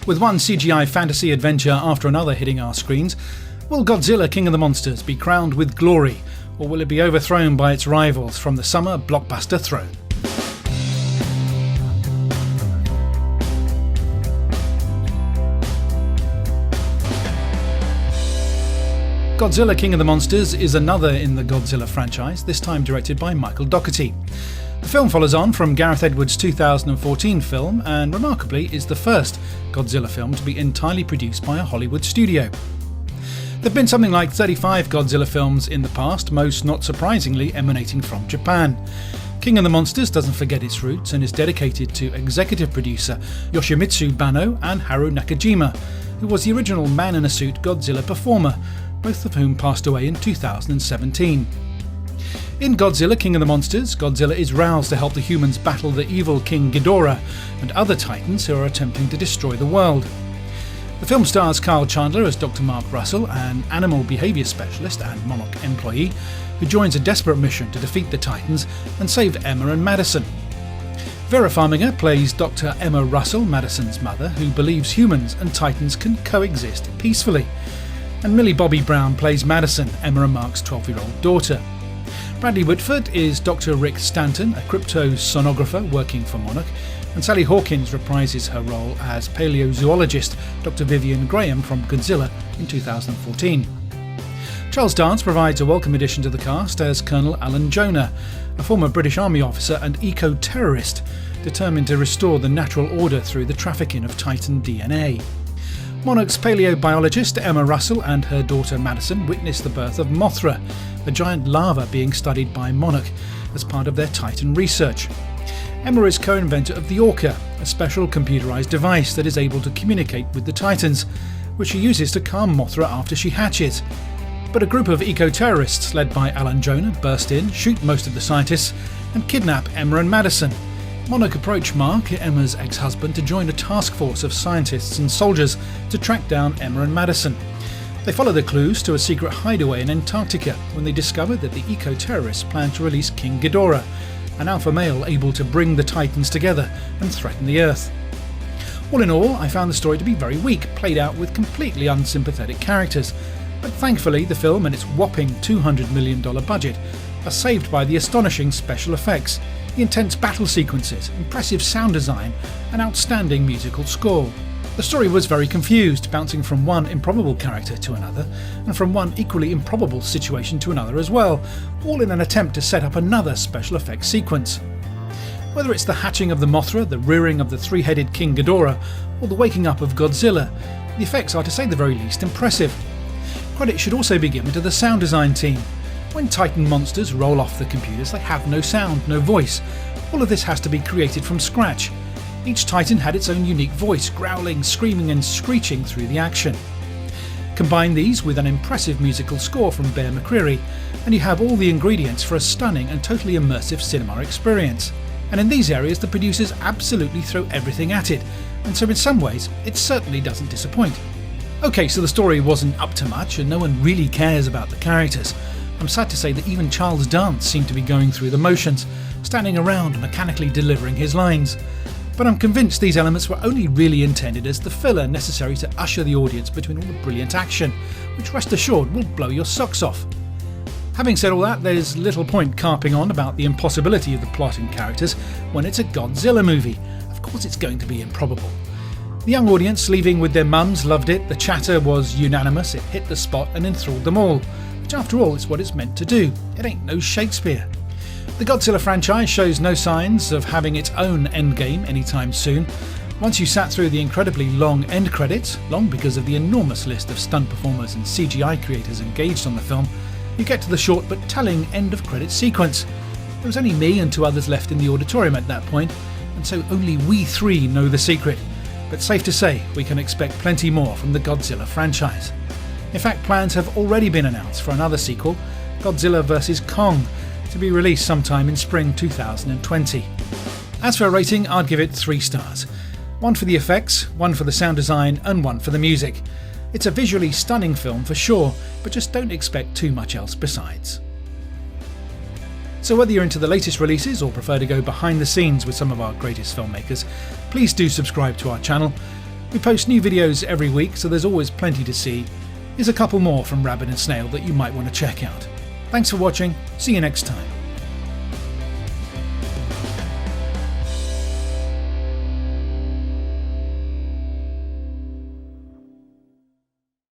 With one CGI fantasy adventure after another hitting our screens, will Godzilla King of the Monsters be crowned with glory, or will it be overthrown by its rivals from the summer blockbuster throne? Godzilla King of the Monsters is another in the Godzilla franchise, this time directed by Michael Dougherty. The film follows on from Gareth Edwards' 2014 film and, remarkably, is the first Godzilla film to be entirely produced by a Hollywood studio. There have been something like 35 Godzilla films in the past, most not surprisingly emanating from Japan. King of the Monsters doesn't forget its roots and is dedicated to executive producer Yoshimitsu Banno and Haruo Nakajima, who was the original man-in-a-suit Godzilla performer, both of whom passed away in 2017. In Godzilla King of the Monsters, Godzilla is roused to help the humans battle the evil King Ghidorah and other titans who are attempting to destroy the world. The film stars Kyle Chandler as Dr. Mark Russell, an animal behaviour specialist and Monarch employee, who joins a desperate mission to defeat the titans and save Emma and Madison. Vera Farmiga plays Dr. Emma Russell, Madison's mother, who believes humans and titans can coexist peacefully. And Millie Bobby Brown plays Madison, Emma and Mark's 12-year-old daughter. Bradley Whitford is Dr. Rick Stanton, a crypto sonographer working for Monarch, and Sally Hawkins reprises her role as paleo zoologist Dr. Vivienne Graham from Godzilla in 2014. Charles Dance provides a welcome addition to the cast as Colonel Alan Jonah, a former British Army officer and eco-terrorist determined to restore the natural order through the trafficking of Titan DNA. Monarch's paleobiologist Emma Russell and her daughter Madison witness the birth of Mothra, a giant larva being studied by Monarch as part of their Titan research. Emma is co-inventor of the Orca, a special computerized device that is able to communicate with the Titans, which she uses to calm Mothra after she hatches. But a group of eco-terrorists led by Alan Jonah burst in, shoot most of the scientists, and kidnap Emma and Madison. Monarch approach Mark, Emma's ex-husband, to join a task force of scientists and soldiers to track down Emma and Madison. They follow the clues to a secret hideaway in Antarctica when they discover that the eco-terrorists plan to release King Ghidorah, an alpha male able to bring the Titans together and threaten the Earth. All in all, I found the story to be very weak, played out with completely unsympathetic characters, but thankfully the film and its whopping $200 million budget are saved by the astonishing special effects, the intense battle sequences, impressive sound design, and outstanding musical score. The story was very confused, bouncing from one improbable character to another, and from one equally improbable situation to another as well, all in an attempt to set up another special effects sequence. Whether it's the hatching of the Mothra, the rearing of the three-headed King Ghidorah, or the waking up of Godzilla, the effects are to say the very least impressive. Credit should also be given to the sound design team. When Titan monsters roll off the computers, they have no sound, no voice. All of this has to be created from scratch. Each Titan had its own unique voice, growling, screaming and screeching through the action. Combine these with an impressive musical score from Bear McCreary, and you have all the ingredients for a stunning and totally immersive cinema experience. And in these areas the producers absolutely throw everything at it, and so in some ways it certainly doesn't disappoint. Okay, so the story wasn't up to much and no one really cares about the characters. I'm sad to say that even Charles Dance seemed to be going through the motions, standing around mechanically delivering his lines. But I'm convinced these elements were only really intended as the filler necessary to usher the audience between all the brilliant action, which rest assured will blow your socks off. Having said all that, there's little point carping on about the impossibility of the plot and characters when it's a Godzilla movie. Of course it's going to be improbable. The young audience leaving with their mums loved it, the chatter was unanimous, it hit the spot and enthralled them all. Which after all is what it's meant to do. It ain't no Shakespeare. The Godzilla franchise shows no signs of having its own endgame anytime soon. Once you sat through the incredibly long end credits, long because of the enormous list of stunt performers and CGI creators engaged on the film, you get to the short but telling end of credits sequence. There was only me and two others left in the auditorium at that point, and so only we three know the secret. But safe to say, we can expect plenty more from the Godzilla franchise. In fact, plans have already been announced for another sequel, Godzilla vs. Kong, to be released sometime in spring 2020. As for a rating, I'd give it 3 stars. 1 for the effects, 1 for the sound design, and 1 for the music. It's a visually stunning film for sure, but just don't expect too much else besides. So whether you're into the latest releases or prefer to go behind the scenes with some of our greatest filmmakers, please do subscribe to our channel. We post new videos every week, so there's always plenty to see. Here's a couple more from Rabbit and Snail that you might want to check out. Thanks for watching, see you next time.